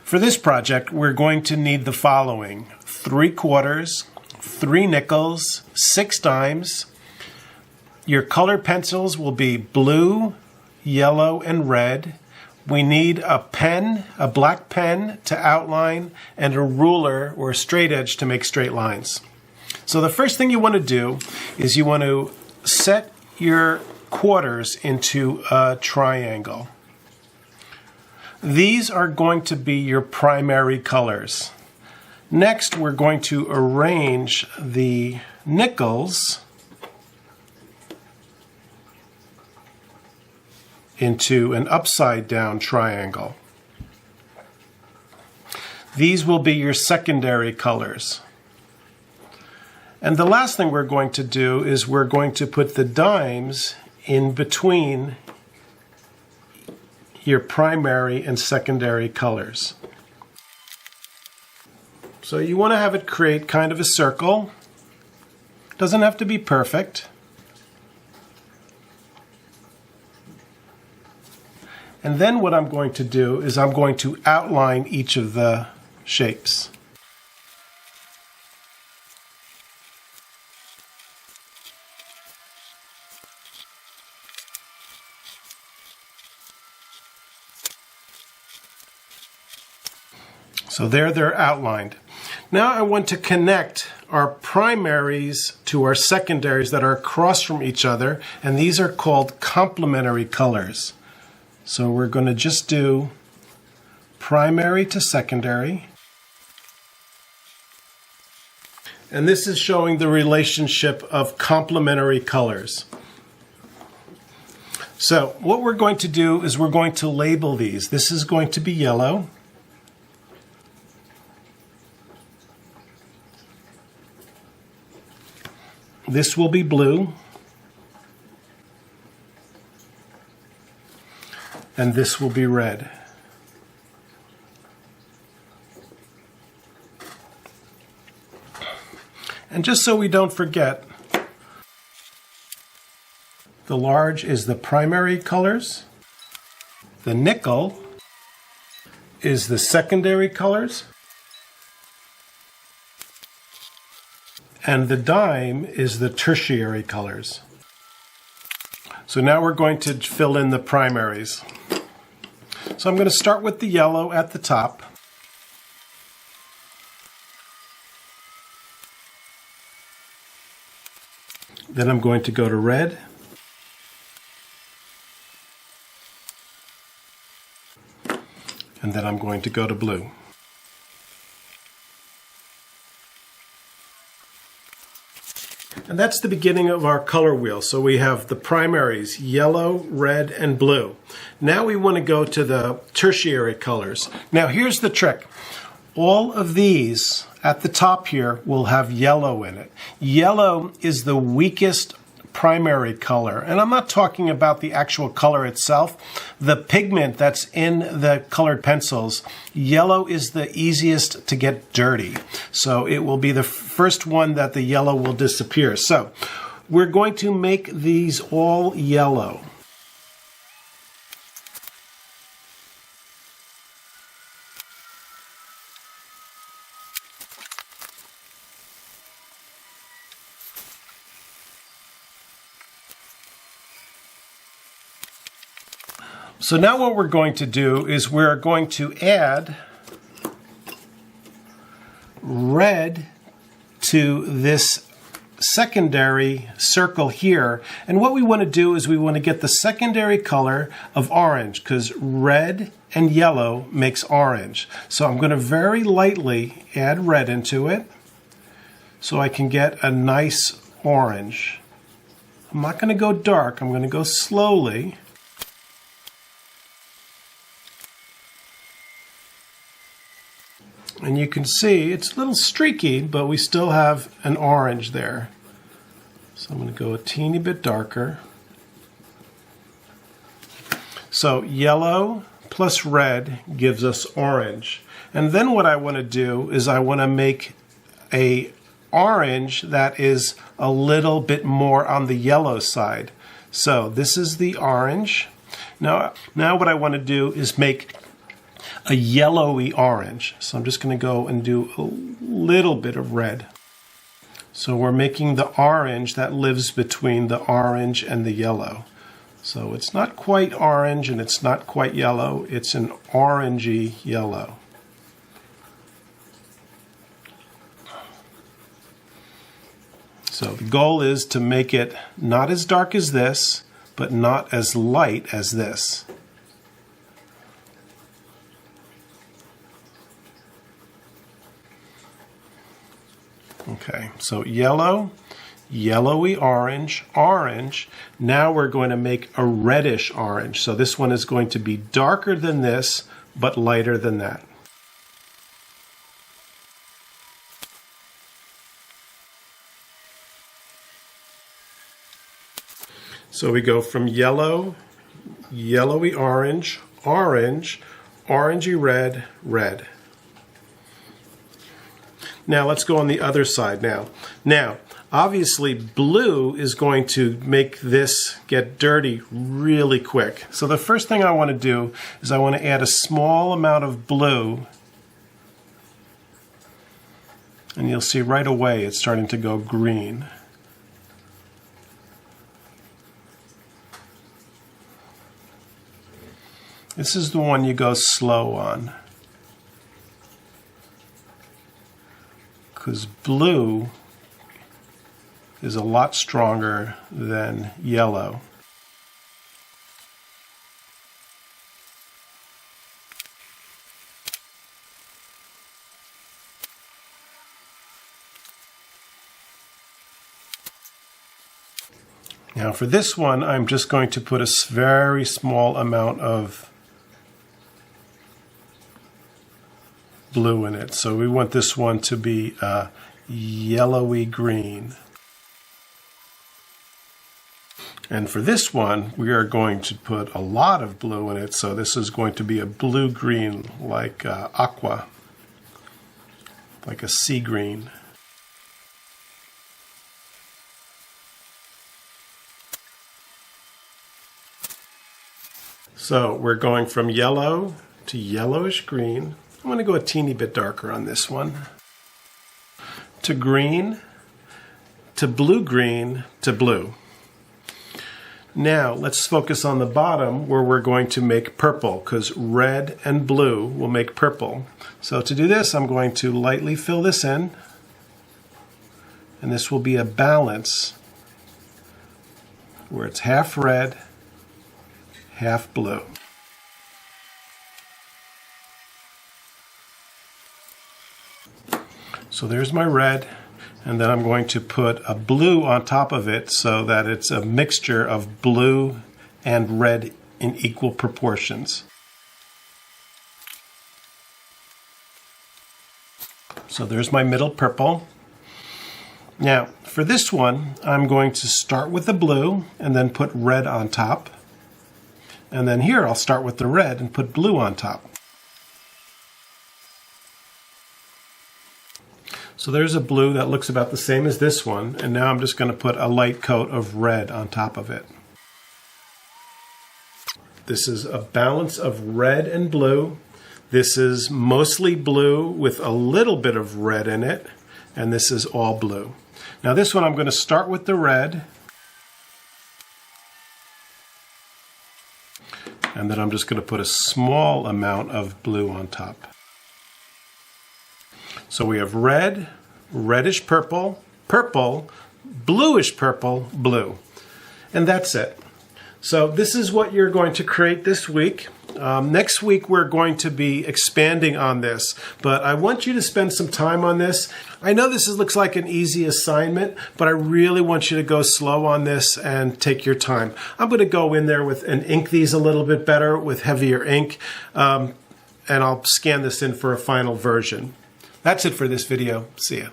For this project, we're going to need the following: 3 quarters, 3 nickels, 6 dimes. Your colored pencils will be blue, yellow, and red. We need a pen, a black pen to outline, and a ruler or a straight edge to make straight lines. So the first thing you want to do is you want to set your quarters into a triangle. These are going to be your primary colors. Next, we're going to arrange the nickels into an upside down triangle. These will be your secondary colors. And the last thing we're going to do is we're going to put the dimes in between your primary and secondary colors. So you want to have it create kind of a circle. Doesn't have to be perfect. And then what I'm going to do is I'm going to outline each of the shapes. So there they're outlined. Now I want to connect our primaries to our secondaries that are across from each other, and these are called complementary colors. So we're going to just do primary to secondary. And this is showing the relationship of complementary colors. So what we're going to do is we're going to label these. This is going to be yellow. This will be blue. And this will be red. And just so we don't forget, the large is the primary colors, the nickel is the secondary colors, and the dime is the tertiary colors. So now we're going to fill in the primaries. So I'm going to start with the yellow at the top. Then I'm going to go to red. And then I'm going to go to blue. And that's the beginning of our color wheel. So we have the primaries, yellow, red, and blue. Now we want to go to the tertiary colors. Now here's the trick. All of these at the top here will have yellow in it. Yellow is the weakest primary color. And I'm not talking about the actual color itself. The pigment that's in the colored pencils, yellow is the easiest to get dirty. So it will be the first one that the yellow will disappear. So we're going to make these all yellow. So now what we're going to do is we're going to add red to this secondary circle here. And what we want to do is we want to get the secondary color of orange, because red and yellow makes orange. So I'm going to very lightly add red into it so I can get a nice orange. I'm not going to go dark, I'm going to go slowly. And you can see it's a little streaky, but we still have an orange there. So I'm going to go a teeny bit darker. So yellow plus red gives us orange. And then what I want to do is I want to make a orange that is a little bit more on the yellow side. So this is the orange. Now what I want to do is make a yellowy orange. So I'm just going to go and do a little bit of red. So we're making the orange that lives between the orange and the yellow. So it's not quite orange and it's not quite yellow. It's an orangey yellow. So the goal is to make it not as dark as this, but not as light as this. Okay, so yellow, yellowy orange, orange. Now we're going to make a reddish orange. So this one is going to be darker than this, but lighter than that. So we go from yellow, yellowy orange, orange, orangey red, red. Now let's go on the other side now. Now, obviously blue is going to make this get dirty really quick. So the first thing I want to do is I want to add a small amount of blue. And you'll see right away it's starting to go green. This is the one you go slow on, because blue is a lot stronger than yellow. Now for this one, I'm just going to put a very small amount of blue in it. So we want this one to be yellowy green. And for this one, we are going to put a lot of blue in it. So this is going to be a blue-green, like aqua, like a sea green. So we're going from yellow to yellowish green. I'm going to go a teeny bit darker on this one. To green, to blue-green, to blue. Now let's focus on the bottom where we're going to make purple, because red and blue will make purple. So to do this, I'm going to lightly fill this in, and this will be a balance where it's half red, half blue. So there's my red, and then I'm going to put a blue on top of it so that it's a mixture of blue and red in equal proportions. So there's my middle purple. Now for this one, I'm going to start with the blue and then put red on top. And then here I'll start with the red and put blue on top. So there's a blue that looks about the same as this one, and now I'm just going to put a light coat of red on top of it. This is a balance of red and blue. This is mostly blue with a little bit of red in it, and this is all blue. Now this one I'm going to start with the red, and then I'm just going to put a small amount of blue on top. So we have red, reddish purple, purple, bluish purple, blue. And that's it. So this is what you're going to create this week. Next week we're going to be expanding on this, but I want you to spend some time on this. I know this looks like an easy assignment, but I really want you to go slow on this and take your time. I'm going to go in there and ink these a little bit better with heavier ink, and I'll scan this in for a final version. That's it for this video. See ya.